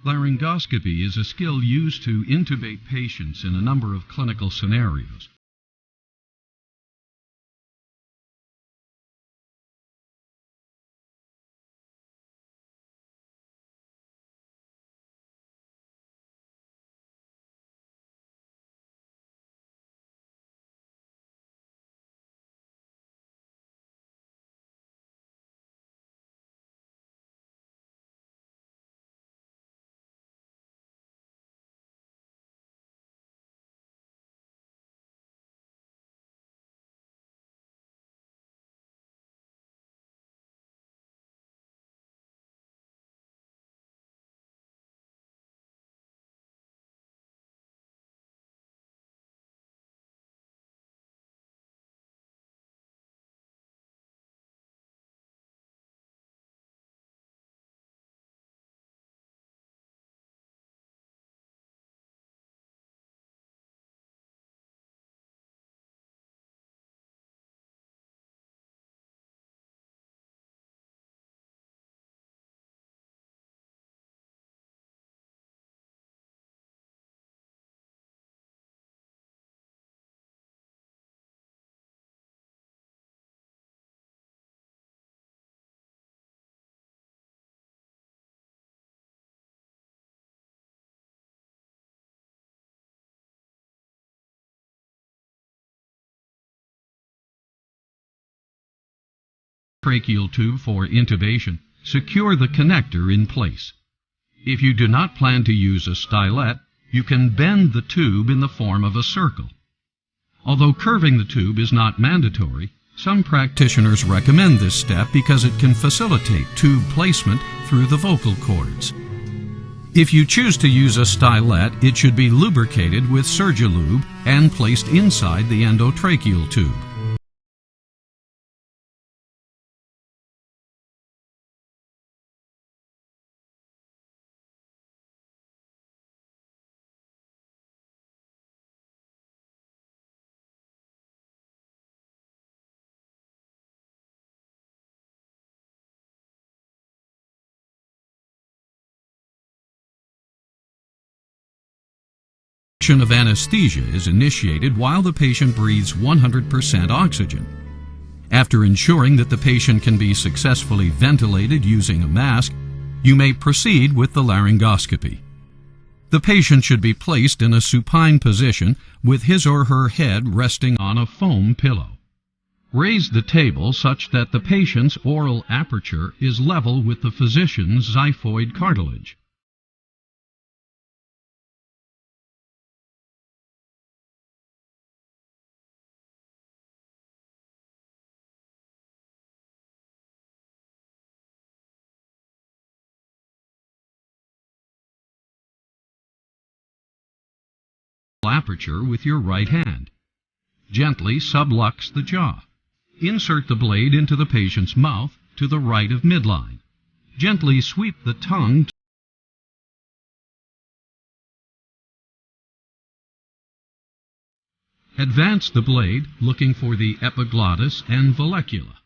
Laryngoscopy is a skill used to intubate patients in a number of clinical scenarios. Tracheal tube for intubation, secure the connector in place. If you do not plan to use a stylet, you can bend the tube in the form of a circle. Although curving the tube is not mandatory, some practitioners recommend this step because it can facilitate tube placement through the vocal cords. If you choose to use a stylet, it should be lubricated with Surgilube and placed inside the endotracheal tube. Of anesthesia is initiated while the patient breathes 100% oxygen. After ensuring that the patient can be successfully ventilated using a mask, you may proceed with the laryngoscopy. The patient should be placed in a supine position with his or her head resting on a foam pillow. Raise the table such that the patient's oral aperture is level with the physician's xiphoid cartilage. Aperture with your right hand. Gently sublux the jaw. Insert the blade into the patient's mouth to the right of midline. Gently sweep the tongue. Advance the blade looking for the epiglottis and vallecula.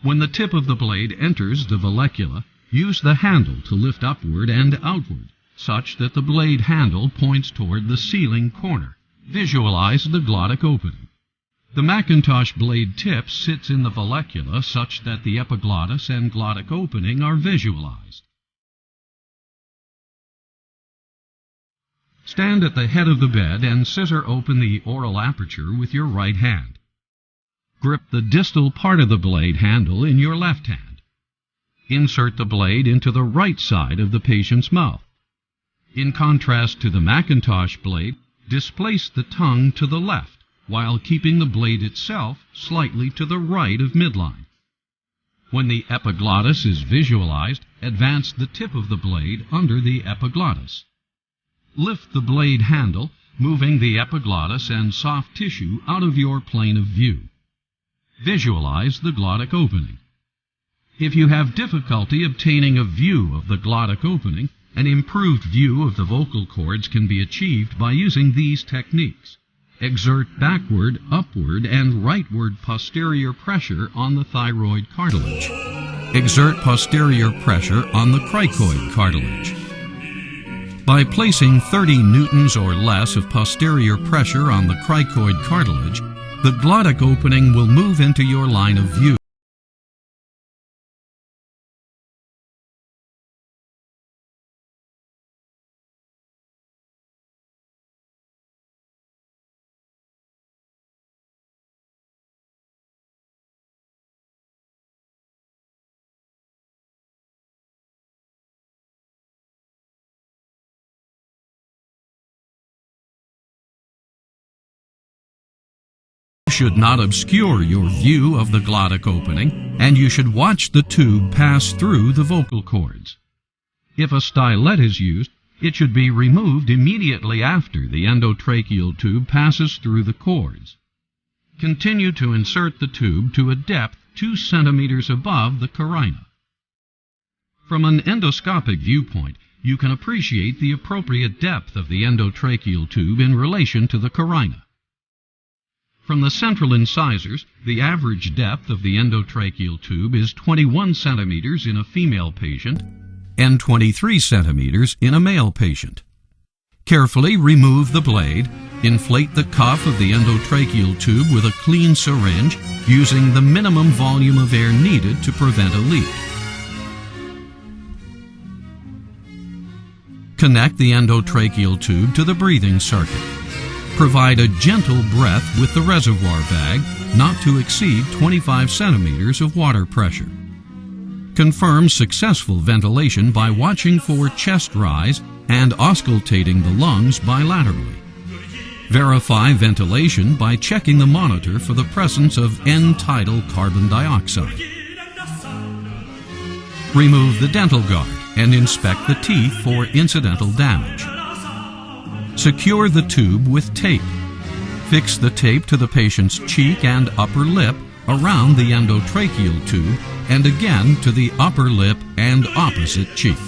When the tip of the blade enters the vallecula, use the handle to lift upward and outward, such that the blade handle points toward the ceiling corner. Visualize the glottic opening. The Macintosh blade tip sits in the vallecula such that the epiglottis and glottic opening are visualized. Stand at the head of the bed and scissor open the oral aperture with your right hand. Grip the distal part of the blade handle in your left hand. Insert the blade into the right side of the patient's mouth. In contrast to the Macintosh blade, displace the tongue to the left, while keeping the blade itself slightly to the right of midline. When the epiglottis is visualized, advance the tip of the blade under the epiglottis. Lift the blade handle, moving the epiglottis and soft tissue out of your plane of view. Visualize the glottic opening. If you have difficulty obtaining a view of the glottic opening, an improved view of the vocal cords can be achieved by using these techniques. Exert backward, upward, and rightward posterior pressure on the thyroid cartilage. Exert posterior pressure on the cricoid cartilage. By placing 30 newtons or less of posterior pressure on the cricoid cartilage, the glottic opening will move into your line of view. Should not obscure your view of the glottic opening, and you should watch the tube pass through the vocal cords. If a stylet is used, it should be removed immediately after the endotracheal tube passes through the cords. Continue to insert the tube to a depth 2 centimeters above the carina. From an endoscopic viewpoint, you can appreciate the appropriate depth of the endotracheal tube in relation to the carina. From the central incisors, the average depth of the endotracheal tube is 21 centimeters in a female patient and 23 centimeters in a male patient. Carefully remove the blade, inflate the cuff of the endotracheal tube with a clean syringe using the minimum volume of air needed to prevent a leak. Connect the endotracheal tube to the breathing circuit. Provide a gentle breath with the reservoir bag, not to exceed 25 centimeters of water pressure. Confirm successful ventilation by watching for chest rise and auscultating the lungs bilaterally. Verify ventilation by checking the monitor for the presence of end-tidal carbon dioxide. Remove the dental guard and inspect the teeth for incidental damage. Secure the tube with tape. Fix the tape to the patient's cheek and upper lip around the endotracheal tube and again to the upper lip and opposite cheek.